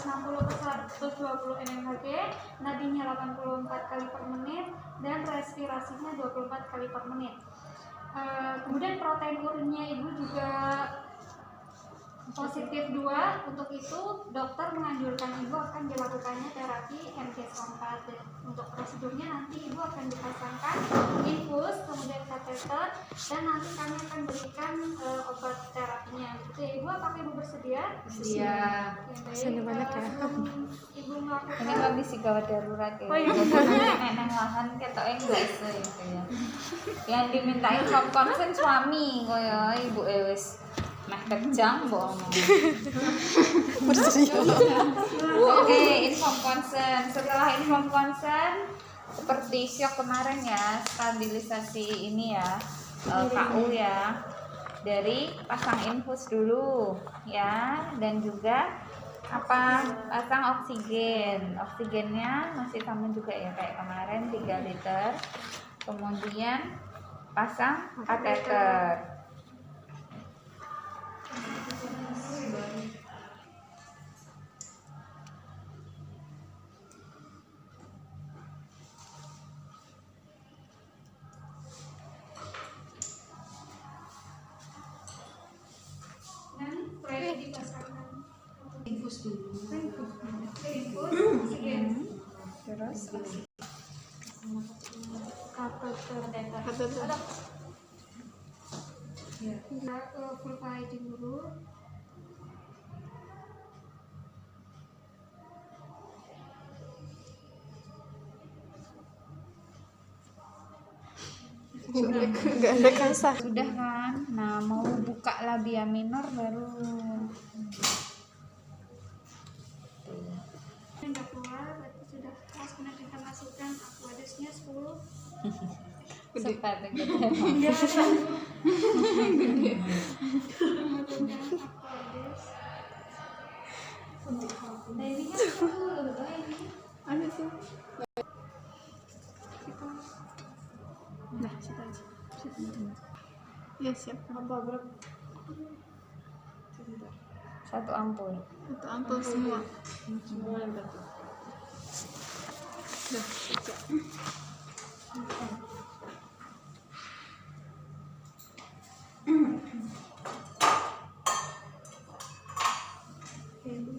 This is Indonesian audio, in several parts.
60 ke 120 mmHg, nadinya 84 kali per menit, dan respirasinya 24 kali per menit. Kemudian protein urinnya ibu juga positif 2. Untuk itu dokter menganjurkan ibu akan dilakukannya terapi MGS-4. Untuk prosedurnya nanti ibu akan dipasangkan infus, kemudian kateter, dan nanti kami akan berikan obat terapinya. Gitu ya ibu, apakah ibu bersedia? Bersedia. Oke, baik. Ibu melakukan Ini nggak bisa gawat darurat ya. Oh, iya. Neneng lahan ketoknya nggak bisa gitu ya. Yang dimintain home consent suami koyo ibu wis meh kejang bohong. Oke, inform consent. Setelah inform consent seperti shock kemarin ya, stabilisasi ini ya, KU ya. Dari pasang infus dulu ya, dan juga pasang oksigen. Oksigennya masih sama juga ya kayak kemarin 3 liter. Kemudian pasang kateter. infus dulu. Infus, oksigen. Terus Kateter. Ya, kita full hygiene dulu. Nggak ada kasar. sudah kan. Nah, mau buka labia minor baru. Udah keluar, berarti sudah pas. Kemudian kita masukkan aquadusnya 10. Cepat gitu. Enggak ada. Kemudian aquadus. Nah ini kan 10 ini. Ada sih. Nah, situ aja. Ya siap. Apa berapa? 1 ampul. Itu ampul semua. Semua yang betul. Dah, siap.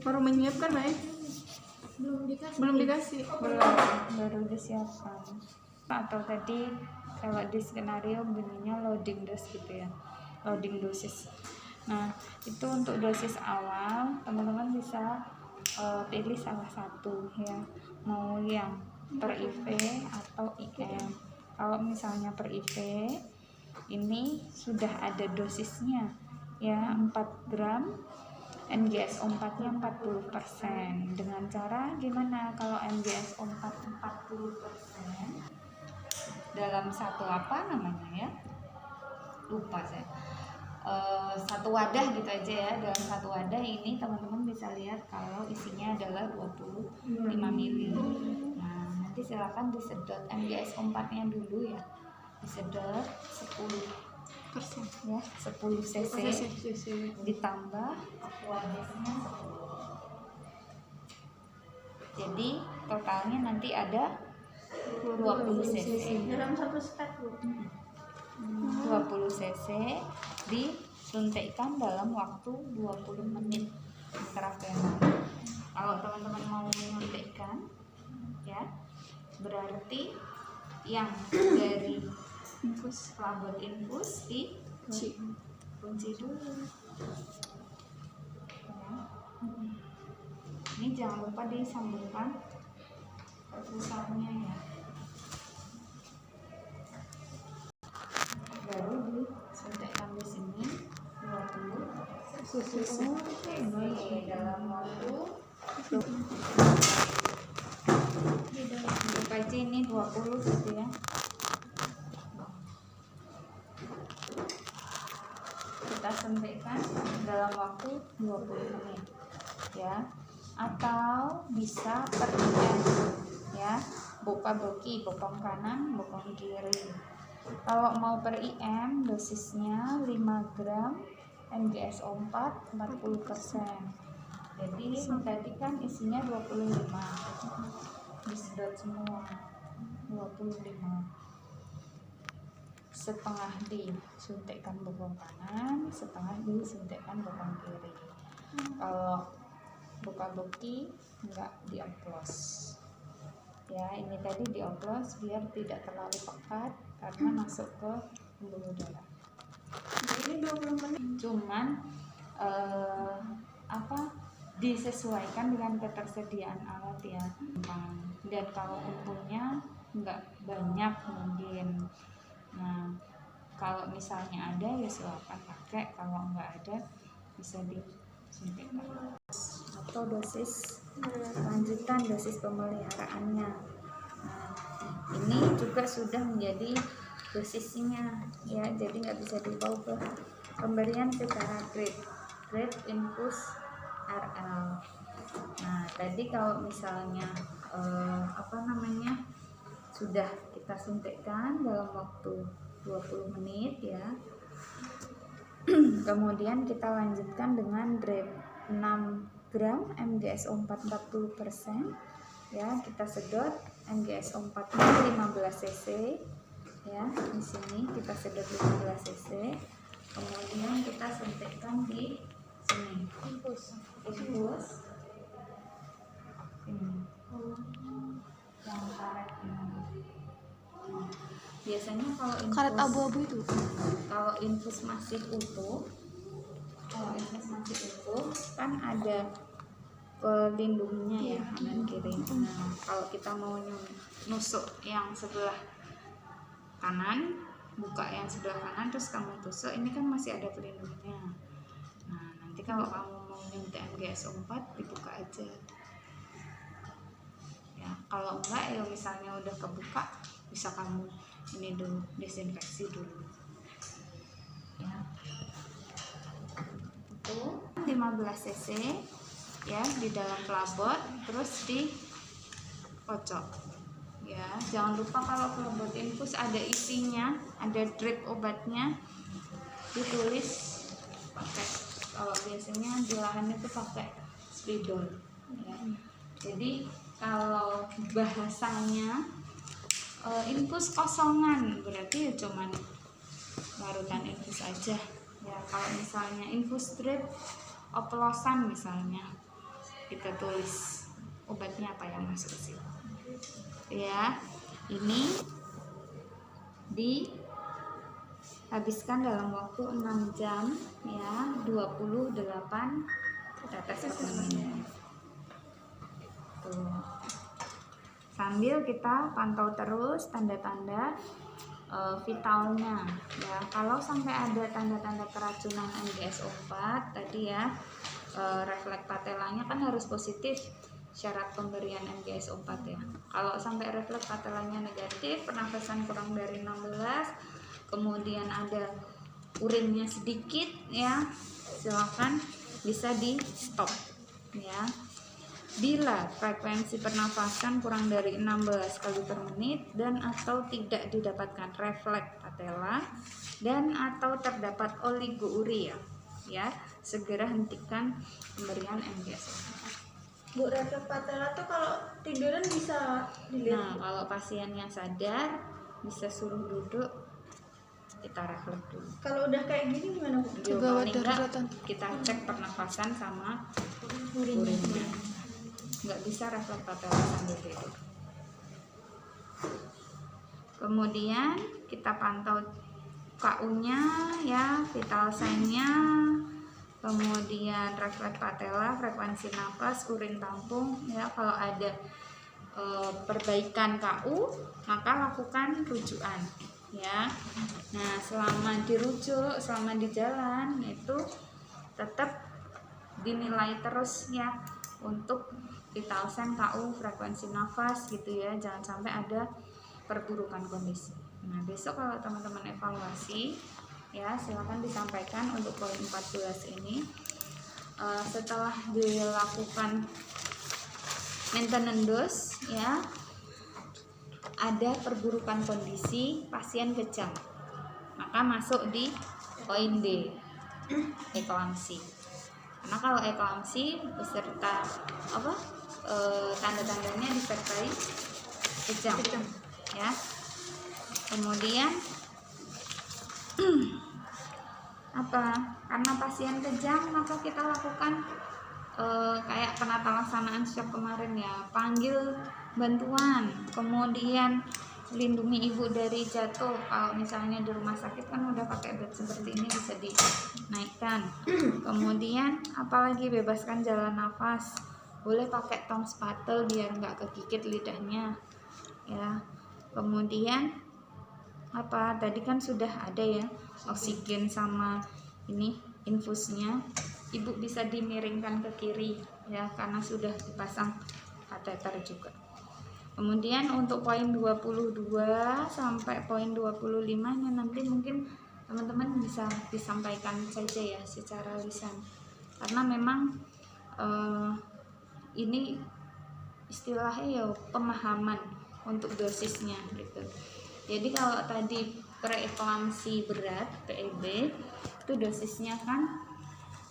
Baru menyiapkan, Mbak? Belum dikasih. Baru disiapkan. Atau tadi kalau di skenario bunyinya loading dose gitu ya, loading dosis. Nah, itu untuk dosis awal teman-teman bisa pilih salah satu ya, mau yang per IV atau IM. Kalau misalnya per IV ini sudah ada dosisnya ya, 4 gram NGSO4 nya 40%. Dengan cara gimana? Kalau NGSO4 40% dalam satu apa namanya ya, lupa saya, satu wadah gitu aja ya. Dalam satu wadah ini teman-teman bisa lihat kalau isinya adalah 25 ml. Nah, nanti silakan disedot NGSO4 nya dulu ya, disedot 10% ya, 10 cc ditambah aquadusnya 10. Jadi totalnya nanti ada 20 cc. Dalam satu step, Bu. 20 cc disuntikkan dalam waktu 20 menit intravenosa. Kalau teman-teman mau menyuntikkan ya, berarti yang dari infus, label infus di kunci dulu ya. Ini jangan lupa disambungkan pusarnya ya, baru disuntikkan di sini 20 cc dalam waktu anggap aja ini 20 gitu ya. Kita suntikkan dalam waktu 20 menit ya, atau bisa per IM ya, boka-boki, bokong kanan, bokong kiri. Kalau mau per IM dosisnya 5 gram NGSO4 40% Jadi ini tadi kan isinya 25, disedot semua 25, setengah disuntikkan bokong kanan, setengah disuntikkan bokong kiri. Kalau buka-buki enggak dioplos ya, ini tadi dioplos biar tidak terlalu pekat karena masuk ke pembuluh darah. Ini 20 menit. Cuman disesuaikan dengan ketersediaan alat ya. Dan kalau kumpulnya enggak banyak mungkin, nah kalau misalnya ada ya silakan pakai, kalau enggak ada bisa disuntikkan. Atau dosis lanjutan, dosis pemeliharaannya. Nah, ini juga sudah menjadi dosisnya ya, jadi nggak bisa dibawa ke pemberian secara grade infus RL. Nah tadi kalau misalnya sudah kita suntikkan dalam waktu 20 menit ya, kemudian kita lanjutkan dengan drip 6 gram MgSO4 40% ya, kita sedot MgSO4 15 cc ya, di sini kita sedot 15 cc, kemudian kita suntikkan di sini infus ini yang karet ini. Biasanya kalau infus, Karet abu-abu itu. kalau infus masih utuh, kan ada pelindungnya ya, kanan kiri. Nah kalau kita mau nusuk yang sebelah kanan, buka yang sebelah kanan terus kamu tusuk, ini kan masih ada pelindungnya. Nah nanti kalau kamu mau nyuntik MgSO4 dibuka aja ya, kalau enggak ya misalnya udah kebuka bisa kamu ini dulu, desinfeksi dulu ya. Itu 15 cc ya di dalam pelabot, terus dikocok ya. Jangan lupa kalau pelabot infus ada isinya, ada drip obatnya, ditulis pakai, kalau biasanya di lahan itu pakai spidol ya. Jadi kalau bahasanya infus kosongan berarti ya cuman larutan infus aja ya. Kalau misalnya infus drip oplosan misalnya, kita tulis obatnya apa yang masuk ke situ ya. Ini dihabiskan dalam waktu 6 jam ya, 28 tetes per menit tuh. Sambil kita pantau terus tanda-tanda vitalnya ya. Kalau sampai ada tanda-tanda keracunan MgSO4 tadi ya, refleks patelanya kan harus positif syarat pemberian MgSO4 ya. Kalau sampai refleks patelanya negatif, pernafasan kurang dari 16, kemudian ada urinnya sedikit ya, silakan bisa di stop ya. Bila frekuensi pernafasan kurang dari 16 kali per menit dan atau tidak didapatkan refleks patella dan atau terdapat oligouria ya, segera hentikan pemberian MgSO4. Bu, refleks patella tuh kalau tiduran bisa dilihat. Nah, kalau pasiennya sadar bisa suruh duduk, kita refleks dulu. Kalau udah kayak gini gimana, Bu? Juga paling enggak kita cek pernafasan sama urinnya. Nggak bisa refleks patella sambil tidur. Kemudian kita pantau KU-nya ya, vital sign-nya, kemudian refleks patella, frekuensi nafas, urin tampung ya. Kalau ada perbaikan KU maka lakukan rujukan ya. Nah selama dirujuk, selama di jalan itu tetap dinilai terus ya untuk vital sign, KU, frekuensi nafas gitu ya, jangan sampai ada perburukan kondisi. Nah besok kalau teman-teman evaluasi ya, silakan disampaikan untuk poin 14 ini. Setelah dilakukan maintenance dose ya, ada perburukan kondisi, pasien kejang, maka masuk di poin D, eklamsi Karena kalau eklamsi beserta tanda-tandanya disertai kejang ya. Kemudian karena pasien kejang, maka kita lakukan kayak penata laksanaan shock kemarin ya, panggil bantuan, kemudian lindungi ibu dari jatuh. Kalau misalnya di rumah sakit kan udah pakai bed seperti ini, bisa dinaikkan. Kemudian apalagi, bebaskan jalan nafas, boleh pakai tong spatel biar nggak kegigit lidahnya ya. Kemudian tadi kan sudah ada ya oksigen sama ini infusnya, ibu bisa dimiringkan ke kiri ya karena sudah dipasang kateter juga. Kemudian untuk poin 22 sampai poin 25 nya nanti mungkin teman-teman bisa disampaikan saja ya secara lisan, karena memang ini istilahnya ya pemahaman untuk dosisnya gitu. Jadi kalau tadi preeklamsi berat PEB itu dosisnya kan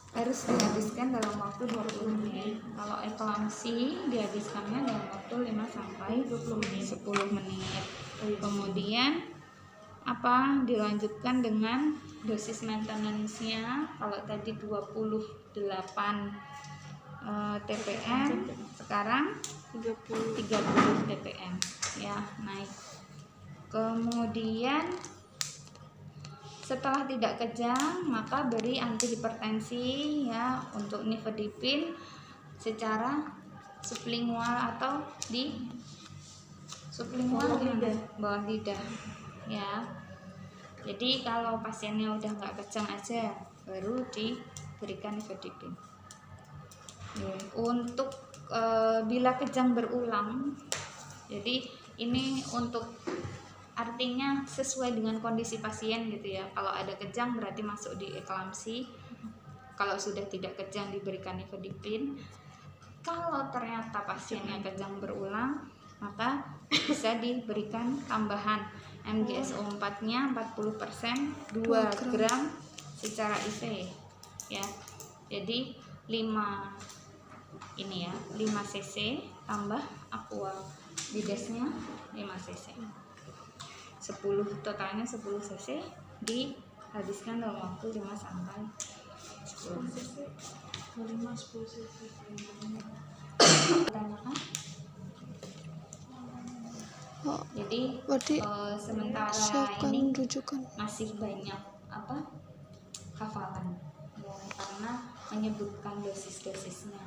harus dihabiskan dalam waktu 20 menit. Kalau eklamsi dihabiskannya dalam waktu 5 sampai 10 menit. Kemudian dilanjutkan dengan dosis maintenance-nya. Kalau tadi 28 TPM, sekarang 30 TPM ya, naik. Kemudian setelah tidak kejang, maka beri antihipertensi ya untuk nifedipin secara sublingual atau di sublingual bawah lidah ya. Jadi kalau pasiennya udah nggak kejang aja, baru diberikan nifedipin. Untuk bila kejang berulang, jadi ini untuk artinya sesuai dengan kondisi pasien gitu ya. Kalau ada kejang berarti masuk di eklamsi. Kalau sudah tidak kejang diberikan nifedipin. Kalau ternyata pasiennya kejang berulang, maka bisa diberikan tambahan MgSO4-nya 40%, 2 gram secara IV ya. Jadi 5 cc tambah aqua bidesnya 5 cc. 10 totalnya 10 cc dihabiskan dalam waktu 5 sampai 10 cc. 10 cc. Tanyakan. Jadi sementara ini masih banyak hafalan ya, karena menyebutkan dosis-dosisnya.